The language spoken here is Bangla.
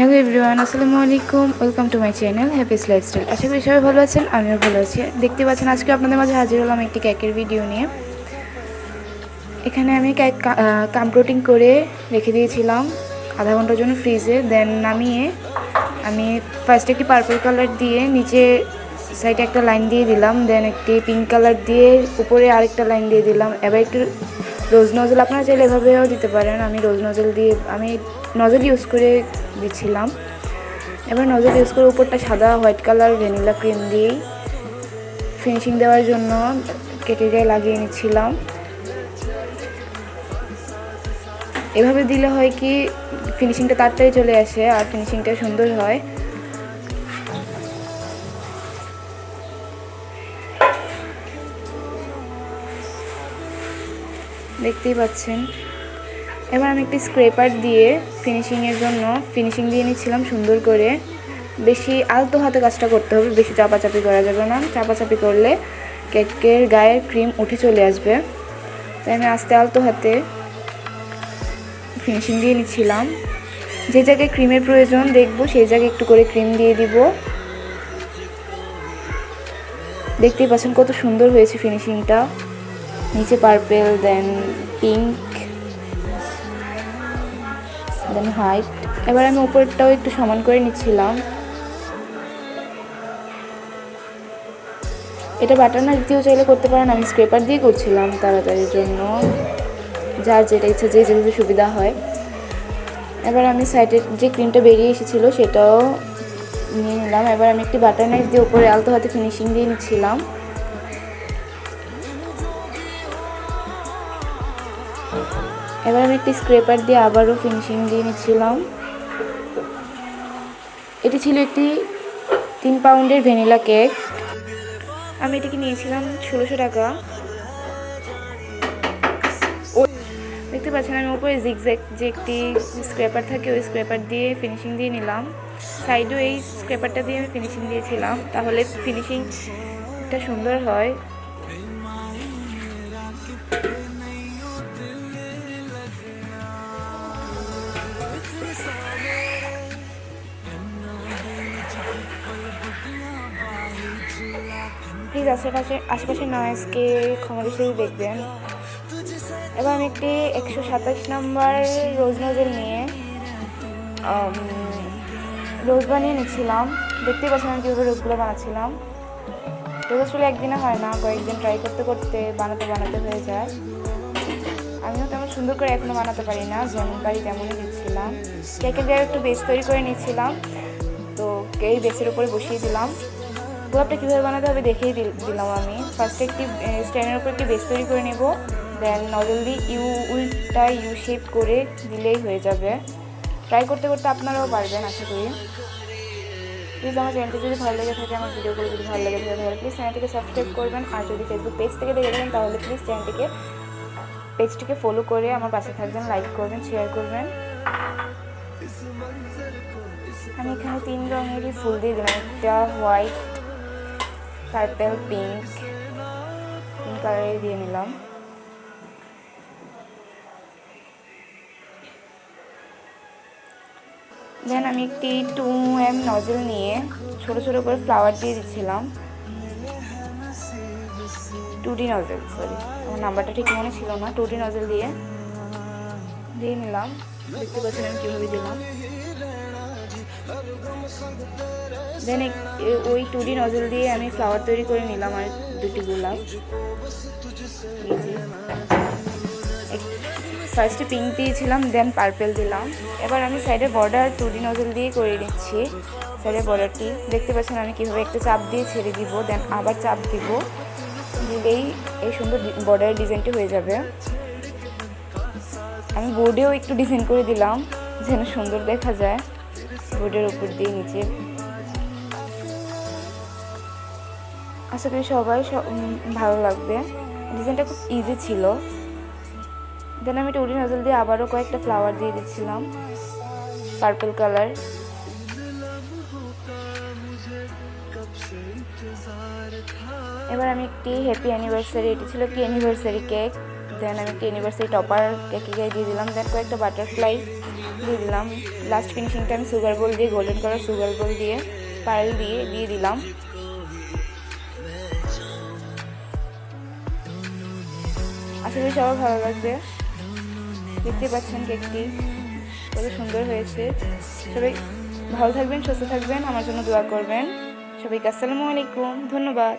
হ্যালো এভরিওয়ান, আসসালামু আলাইকুম। Welcome to my channel Happy's Lifestyle. আশা করি সবাই ভালো আছেন, আমিও ভালো আছি। দেখতে পাচ্ছেন আজকে আপনাদের মাঝে হাজির হলাম একটি কেকের ভিডিও নিয়ে। এখানে আমি কেক কামপ্রোটিং করে রেখে দিয়েছিলাম আধা ঘন্টার জন্য ফ্রিজে। দেন নামিয়ে আমি ফার্স্ট একটি পার্পল কালার দিয়ে নিচে সাইডে একটা লাইন দিয়ে দিলাম, দেন একটি পিঙ্ক কালার দিয়ে উপরে আরেকটা লাইন দিয়ে দিলাম। এবার একটু রোজ নজল আপনারা চাইলে এভাবেও দিতে পারেন। আমি রোজ নজল দিয়ে নজল ইউজ করে দিচ্ছিলাম। এবার নজল ইউজ করে উপরটা সাদা হোয়াইট কালার ভ্যানিলা ক্রিম দিয়েই ফিনিশিং দেওয়ার জন্য কেকের গায়ে লাগিয়ে নিচ্ছিলাম। এভাবে দিলে হয় কি ফিনিশিংটা তাড়াতাড়ি চলে আসে আর ফিনিশিংটা সুন্দর হয়। দেখতেই পাচ্ছেন। এবার আমি একটি স্ক্রেপার দিয়ে ফিনিশিং দিয়ে নিচ্ছিলাম সুন্দর করে। বেশি আলতো হাতে কাজটা করতে হবে, বেশি চাপাচাপি করা যাবে না। চাপাচাপি করলে কেকের গায়ের ক্রিম উঠে চলে আসবে। তাই আমি আস্তে আলতো হাতে ফিনিশিং দিয়ে নিচ্ছিলাম। যে জায়গায় ক্রিমের প্রয়োজন দেখব সেই জায়গায় একটু করে ক্রিম দিয়ে দিব। দেখতেই পাচ্ছেন কত সুন্দর হয়েছে ফিনিশিংটা। নিচে পার্পেল, দেন পিঙ্ক, দেন হোয়াইট। এবার আমি উপরটাও একটু সমান করে নিচ্ছিলাম। এটা বাটার নাইফ দিয়েও চাইলে করতে পারেন, আমি স্ক্রেপার দিয়ে করছিলাম তাড়াতাড়ির জন্য। যার যেটা ইচ্ছা, যে যেভাবে সুবিধা হয়। এবার আমি সাইডের যে ক্রিমটা বেরিয়ে এসেছিলো সেটাও নিয়ে নিলাম। এবার আমি একটি বাটার নাইফ দিয়ে উপরে আলতো হাতে ফিনিশিং দিয়ে নিচ্ছিলাম। এবার আমি একটি স্ক্রেপার দিয়ে আবারও ফিনিশিং দিয়ে নিচ্ছিলাম। এটি ছিল একটি 3 পাউন্ডের ভ্যানিলা কেক। আমি এটিকে নিয়েছিলাম 1600 টাকা। দেখতে পাচ্ছেন আমি উপরে জিগজ্যাগ যে একটি স্ক্রেপার থাকে ওই স্ক্রেপার দিয়ে ফিনিশিং দিয়ে নিলাম। সাইডেও এই স্ক্রেপারটা দিয়ে আমি ফিনিশিং দিয়েছিলাম, তাহলে ফিনিশিংটা সুন্দর হয়। প্লিজ আশেপাশের নয়েজকে ক্ষমা দৃষ্টিতে দেখবেন। এবার আমি একটি 127 নম্বর রোজ নজল নিয়ে রোজ বানিয়ে নিচ্ছিলাম। দেখতেই পাচ্ছেন আমি কীভাবে রোজগুলো বানাচ্ছিলাম। রোজ আসলে একদিনে হয় না, কয়েকদিন ট্রাই করতে করতে বানাতে হয়ে যায়। আমিও তেমন সুন্দর করে এখনও বানাতে পারি না, যেমন পারি তেমনই দিচ্ছিলাম। কেকের গায়ে একটু বেস তৈরি করে নিচ্ছিলাম, তো এই বেসের উপরে বসিয়ে দিলাম। গোলাপটা কীভাবে বানাতে হবে দেখিয়ে দিলাম আমি। ফার্স্টে একটি স্ট্যান্ডের উপর একটি বেস তৈরি করে নেব, দেন নজল দিয়ে উল্টা ইউ শেপ করে দিলেই হয়ে যাবে। ট্রাই করতে করতে আপনারাও পারবেন আশা করি। প্লিজ আমার চ্যানেলটি যদি ভালো লেগে থাকে, আমার ভিডিওগুলো যদি ভালো লেগে থাকে তাহলে প্লিজ চ্যানেলটিকে সাবস্ক্রাইব করবেন। আর যদি ফেসবুক পেজ থেকে দেখে থাকেন তাহলে প্লিজ পেজটিকে ফলো করে আমার পাশে থাকবেন, লাইক করবেন, শেয়ার করবেন। আমি এখানে 3 রঙেরই ফুল দিয়ে দিলাম, একটা হোয়াইট, পার্পেল, পিঙ্ক কালারে দিয়ে নিলাম। দেন আমি একটি 2M নজল নিয়ে ছোট ছোট করে ফ্লাওয়ার দিয়ে দিচ্ছিলাম। 2D নজল, সরি আমার নাম্বারটা ঠিক মনে ছিল না। 2D নজল দিয়ে নিলাম। দেখতে পাচ্ছেন আমি কীভাবে দিলাম। দেন ওই 2D নজল দিয়ে আমি ফ্লাওয়ার তৈরি করে নিলাম আর 2টি গোলাপ। ফার্স্টে পিঙ্ক দিয়েছিলাম, দেন পার্পেল দিলাম। এবার আমি সাইডের বর্ডার 2D নজল দিয়ে করে নিচ্ছি। সাইডের বর্ডারটি দেখতে পাচ্ছেন আমি কীভাবে একটা চাপ দিয়ে ছেড়ে দিব, দেন আবার চাপ দিব, দিলেই এই সুন্দর বর্ডারের ডিজাইনটি হয়ে যাবে। আমি বোর্ডেও একটু ডিজাইন করে দিলাম যেন সুন্দর দেখা যায় বোর্ডের উপর দিয়ে নিচে। আশা করি সবাই ভালো লাগবে। ডিজাইনটা খুব ইজি ছিল। দেন আমি 2D নজল দিয়ে আবারও কয়েকটা ফ্লাওয়ার দিয়ে দিচ্ছিলাম পার্পল কালার। এবার আমি একটি হ্যাপি অ্যানিভার্সারি, এটি ছিল একটি অ্যানিভার্সারি কেক। দেন আমি একটি অ্যানিভার্সারি টপার কেকে গায়ে দিয়ে দিলাম। দেন কয়েকটা বাটারফ্লাই দিয়ে দিলাম। লাস্ট ফিনিশিংটা আমি সুগার বল দিয়ে, গোল্ডেন কালার সুগার বল দিয়ে পার্ল দিয়ে দিলাম। আশা করি সবার ভালো লাগবে। দেখতে পাচ্ছেন কেকটি কত সুন্দর হয়েছে। সবাই ভালো থাকবেন, সুস্থ থাকবেন, আমার জন্য দোয়া করবেন। সবাইকে আসসালামু আলাইকুম, ধন্যবাদ।